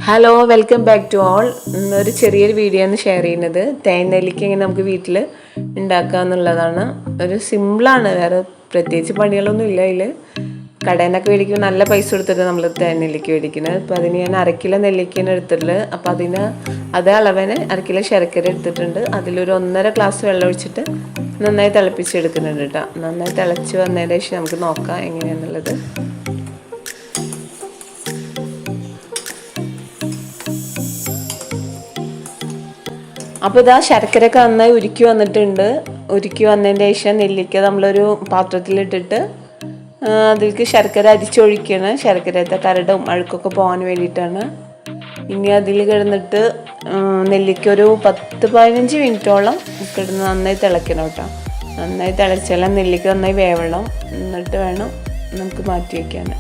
Hello welcome back to all. ഒരു ചെറിയൊരു video ആണ് ഷെയർ ചെയ്യുന്നത്. തേൻ നെല്ലിക്ക എങ്ങനെ നമുക്ക് വീട്ടിൽ ഉണ്ടാക്കുക എന്നുള്ളതാണ്. ഒരു സിമ്പിളാണ്, വേറെ പ്രത്യേകിച്ച് പണികളൊന്നും ഇല്ല. അതിൽ കടയിൽ നിന്നൊക്കെ മേടിക്കുമ്പോൾ നല്ല പൈസ കൊടുത്തിട്ട് നമ്മൾ തേൻ നെല്ലിക്ക മേടിക്കുന്നത്. അപ്പോൾ അതിന് ഞാൻ 1/2 കിലോ നെല്ലിക്കയാണ് എടുത്തിട്ടുള്ളത്. അപ്പോൾ അതിന് അതേ അളവിന് 1/2 കിലോ ശർക്കര എടുത്തിട്ടുണ്ട്. അതിലൊരു 1.5 ഗ്ലാസ് വെള്ളം ഒഴിച്ചിട്ട് നന്നായി തിളപ്പിച്ചെടുക്കുന്നുണ്ട് കേട്ടോ. നന്നായി തിളച്ച് വന്നതിന് ശേഷം നമുക്ക് നോക്കാം എങ്ങനെയാണെന്നുള്ളത്. അപ്പോൾ ഇതാ ശർക്കരയൊക്കെ നന്നായി ഉരുക്കി വന്നിട്ടുണ്ട്. ഉരുക്കി വന്നതിൻ്റെ ശേഷം നെല്ലിക്ക നമ്മളൊരു പാത്രത്തിലിട്ടിട്ട് അതിലേക്ക് ശർക്കര അരിച്ചൊഴിക്കണം. ശർക്കരത്തെ കരടും അഴുക്കൊക്കെ പോകാൻ വേണ്ടിയിട്ടാണ്. ഇനി അതിൽ കിടന്നിട്ട് നെല്ലിക്ക ഒരു 10-15 മിനിറ്റോളം കിടന്ന് നന്നായി തിളയ്ക്കണം കേട്ടോ. നന്നായി തിളച്ചാലും നെല്ലിക്ക നന്നായി വേവണം. എന്നിട്ട് വേണം നമുക്ക് മാറ്റി വയ്ക്കാൻ.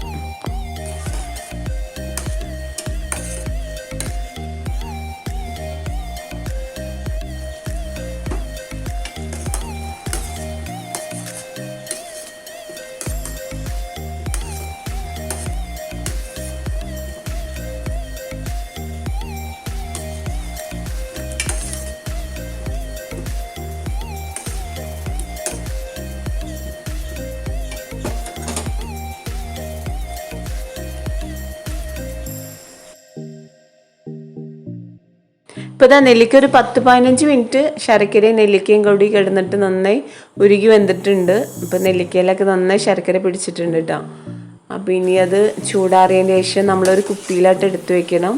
ഇപ്പോൾ ഇതാ നെല്ലിക്ക ഒരു 10-15 മിനിറ്റ് ശർക്കരയും നെല്ലിക്കയും കൂടി കിടന്നിട്ട് നന്നായി ഉരുകി വെന്തിട്ടുണ്ട്. ഇപ്പോൾ നെല്ലിക്കയിലൊക്കെ നന്നായി ശർക്കര പിടിച്ചിട്ടുണ്ട് കേട്ടോ. അപ്പോൾ ഇനി അത് ചൂടാറിയതിന് ശേഷം നമ്മളൊരു കുപ്പിയിലായിട്ട് എടുത്ത് വെക്കണം.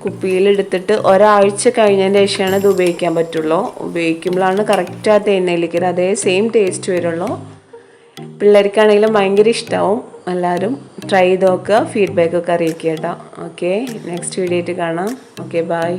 കുപ്പിയിലെടുത്തിട്ട് ഒരാഴ്ച കഴിഞ്ഞതിന് ശേഷമാണ് ഇത് ഉപയോഗിക്കാൻ പറ്റുള്ളൂ. ഉപയോഗിക്കുമ്പോഴാണ് കറക്റ്റ് ആ തേൻ നെല്ലിക്കയുടെ അതേ സെയിം ടേസ്റ്റ് വരുള്ളൂ. പിള്ളേർക്കാണെങ്കിലും ഭയങ്കര ഇഷ്ടമാവും. എല്ലാവരും ട്രൈ ചെയ്ത് നോക്കുക, ഫീഡ്ബാക്കൊക്കെ അറിയിക്കുക കേട്ടോ. ഓക്കെ, നെക്സ്റ്റ് വീഡിയോ ആയിട്ട് കാണാം. Okay, by.